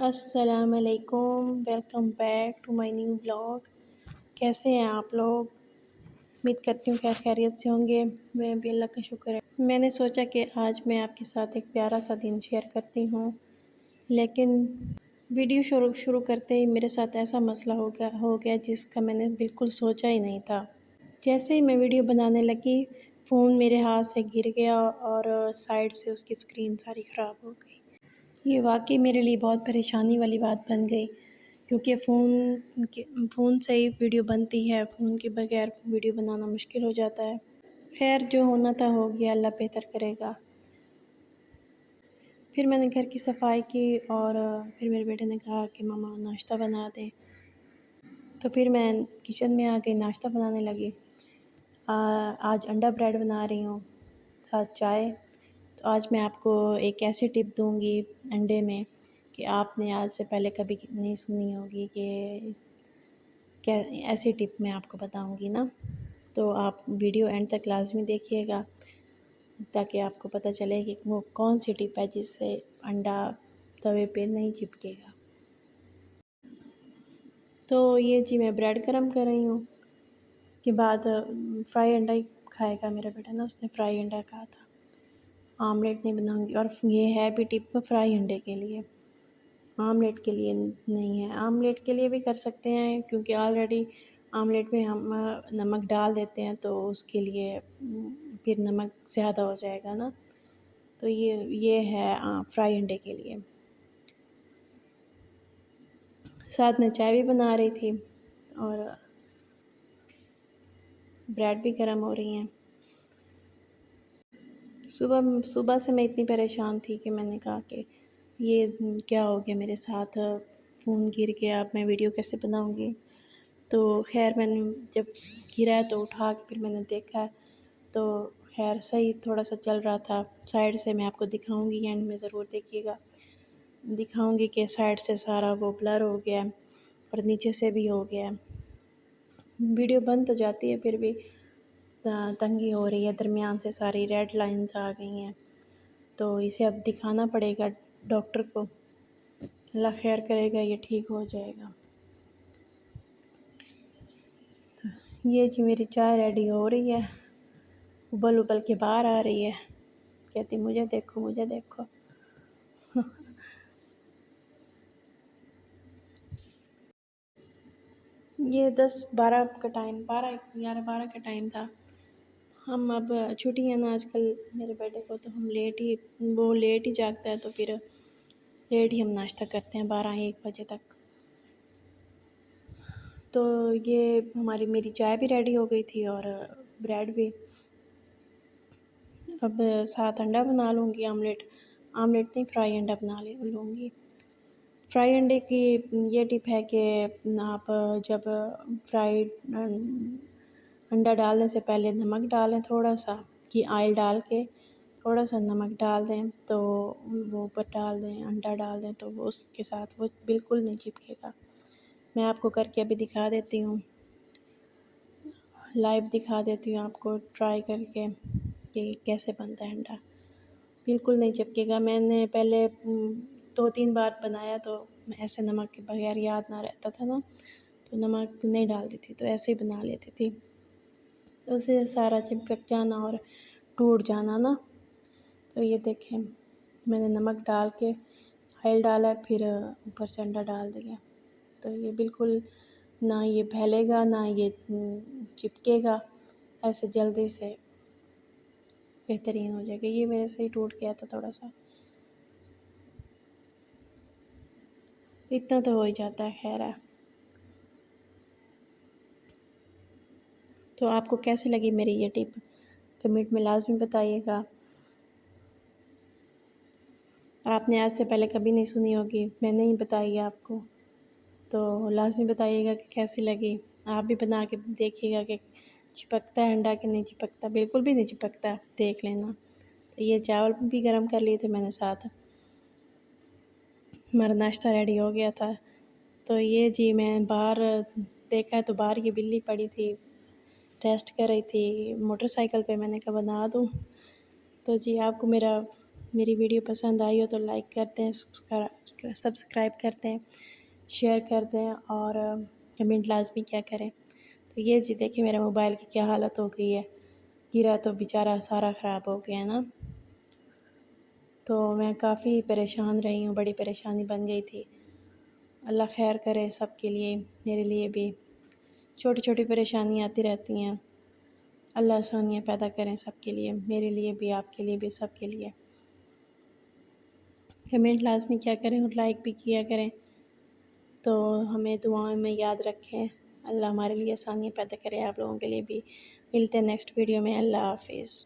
السلام علیکم، welcome back to my new blog. کیسے ہیں آپ لوگ؟ امید کرتی ہوں خیر خیریت سے ہوں گے۔ میں بھی اللہ کا شکر ہے۔ میں نے سوچا کہ آج میں آپ کے ساتھ ایک پیارا سا دن شیئر کرتی ہوں، لیکن ویڈیو شروع کرتے ہی میرے ساتھ ایسا مسئلہ ہو گیا جس کا میں نے بالکل سوچا ہی نہیں تھا۔ جیسے ہی میں ویڈیو بنانے لگی، فون میرے ہاتھ سے گر گیا اور سائڈ سے اس کی اسکرین ساری خراب ہو گئی۔ یہ واقعی میرے لیے بہت پریشانی والی بات بن گئی، کیونکہ فون سے ہی ویڈیو بنتی ہے، فون کے بغیر ویڈیو بنانا مشکل ہو جاتا ہے۔ خیر، جو ہونا تھا ہو گیا، اللہ بہتر کرے گا۔ پھر میں نے گھر کی صفائی کی اور پھر میرے بیٹے نے کہا کہ ماما ناشتہ بنا دیں، تو پھر میں کچن میں آ گئی، ناشتہ بنانے لگی۔ آج انڈا بریڈ بنا رہی ہوں ساتھ چائے۔ تو آج میں آپ کو ایک ایسی ٹپ دوں گی انڈے میں کہ آپ نے آج سے پہلے کبھی نہیں سنی ہوگی، کہ کیا ایسی ٹپ میں آپ کو بتاؤں گی نا، تو آپ ویڈیو اینڈ تک لازمی دیکھیے گا تاکہ آپ کو پتہ چلے کہ وہ کون سی ٹپ ہے جس سے انڈا توے پہ نہیں چپکے گا۔ تو یہ جی میں بریڈ گرم کر رہی ہوں۔ اس کے بعد فرائی انڈا ہی کھائے گا میرا بیٹا نا، اس نے فرائی انڈا کہا تھا، آملیٹ نہیں بناؤں گی۔ اور یہ ہے بھی ٹپ فرائی انڈے کے لیے، آملیٹ کے لیے نہیں ہے۔ آملیٹ کے لیے بھی کر سکتے ہیں، کیونکہ آلریڈی آملیٹ میں ہم نمک ڈال دیتے ہیں، تو اس کے لیے پھر نمک زیادہ ہو جائے گا نا، تو یہ ہے فرائی انڈے کے لیے۔ ساتھ میں چائے بھی بنا رہی تھی اور بریڈ بھی گرم ہو رہی ہیں۔ صبح سے میں اتنی پریشان تھی کہ میں نے کہا کہ یہ کیا ہو گیا میرے ساتھ، فون گر گیا، اب میں ویڈیو کیسے بناؤں گی۔ تو خیر میں نے جب گرا ہے تو اٹھا کے پھر میں نے دیکھا، تو خیر صحیح تھوڑا سا چل رہا تھا۔ سائڈ سے میں آپ کو دکھاؤں گی، اینڈ میں ضرور دیکھیے گا، دکھاؤں گی کہ سائڈ سے سارا وہ بلر ہو گیا اور نیچے سے بھی ہو گیا۔ ویڈیو بند تو جاتی ہے، پھر بھی تنگی ہو رہی ہے، درمیان سے ساری ریڈ لائنز آ گئی ہیں، تو اسے اب دکھانا پڑے گا ڈاکٹر کو۔ اللہ خیر کرے گا، یہ ٹھیک ہو جائے گا۔ تو یہ جی میری چائے ریڈی ہو رہی ہے، ابل کے باہر آ رہی ہے، کہتی مجھے دیکھو مجھے دیکھو۔ یہ 10-12 کا ٹائم، 11-12 کا ٹائم تھا۔ ہم اب چھٹی ہے نا آج کل میرے بیٹے کو، تو ہم وہ لیٹ ہی جاگتا ہے، تو پھر لیٹ ہی ہم ناشتہ کرتے ہیں، 12-1 بجے تک۔ تو یہ میری چائے بھی ریڈی ہو گئی تھی اور بریڈ بھی۔ اب ساتھ انڈا بنا لوں گی، آملیٹ نہیں، فرائی انڈا بنا لوں گی۔ فرائی انڈے کی یہ ٹپ ہے کہ آپ جب فرائیڈ انڈا ڈالنے سے پہلے نمک ڈالیں، تھوڑا سا آئل ڈال کے تھوڑا سا نمک ڈال دیں، تو وہ اوپر ڈال دیں، انڈا ڈال دیں، تو وہ اس کے ساتھ وہ بالکل نہیں چپکے گا۔ میں آپ کو کر کے ابھی دکھا دیتی ہوں، لائیو دکھا دیتی ہوں آپ کو ٹرائی کر کے کہ کیسے بنتا ہے انڈا، بالکل نہیں چپکے گا۔ میں نے پہلے 2-3 بار بنایا تو ایسے نمک کے بغیر یاد نہ رہتا تھا نا، تو نمک نہیں ڈالتی تھی، تو ایسے ہی بنا لیتی تھی، تو اسے سارا چپک جانا اور ٹوٹ جانا نا۔ تو یہ دیکھیں، میں نے نمک ڈال کے آئل ڈالا، پھر اوپر سے انڈا ڈال دیا، تو یہ بالکل نہ یہ پھیلے گا نہ یہ چپکے گا، ایسے جلدی سے بہترین ہو جائے گا۔ یہ میرے سے ہی ٹوٹ گیا تھا تھوڑا سا، اتنا تو ہو ہی جاتا ہے، خیر ہے۔ تو آپ کو کیسی لگی میری یہ ٹپ، کمنٹ میں لازمی بتائیے گا۔ آپ نے آج سے پہلے کبھی نہیں سنی ہوگی، میں نے ہی بتائی آپ کو، تو لازمی بتائیے گا کہ کیسی لگی۔ آپ بھی بنا کے دیکھیے گا کہ چپکتا ہے انڈا کہ نہیں چپکتا، بالکل بھی نہیں چپکتا، دیکھ لینا۔ تو یہ چاول بھی گرم کر لیے تھے میں نے ساتھ، ہمارا ناشتہ ریڈی ہو گیا تھا۔ تو یہ جی میں باہر دیکھا ہے تو باہر کی بلی پڑی تھی، ریسٹ کر رہی تھی موٹر سائیکل پہ، میں نے کہا بنا دوں۔ تو جی آپ کو میرا میری ویڈیو پسند آئی ہو تو لائک کرتے ہیں، سبسکرائب کرتے ہیں، شیئر کرتے ہیں اور کمنٹ لازمی کیا کریں۔ تو یہ جی دیکھیں میرے موبائل کی کیا حالت ہو گئی ہے، گرا تو بیچارہ سارا خراب ہو گیا نا۔ تو میں کافی پریشان رہی ہوں، بڑی پریشانی بن گئی تھی۔ اللہ خیر کرے سب کے لیے، میرے لیے بھی چھوٹی چھوٹی پریشانیاں آتی رہتی ہیں۔ اللہ آسانیاں پیدا کریں سب کے لیے، میرے لیے بھی، آپ کے لیے بھی، سب کے لیے۔ کمنٹ لازمی کیا کریں اور لائک بھی کیا کریں، تو ہمیں دعاؤں میں یاد رکھیں۔ اللہ ہمارے لیے آسانیاں پیدا کرے، آپ لوگوں کے لیے بھی۔ ملتے ہیں نیکسٹ ویڈیو میں۔ اللہ حافظ۔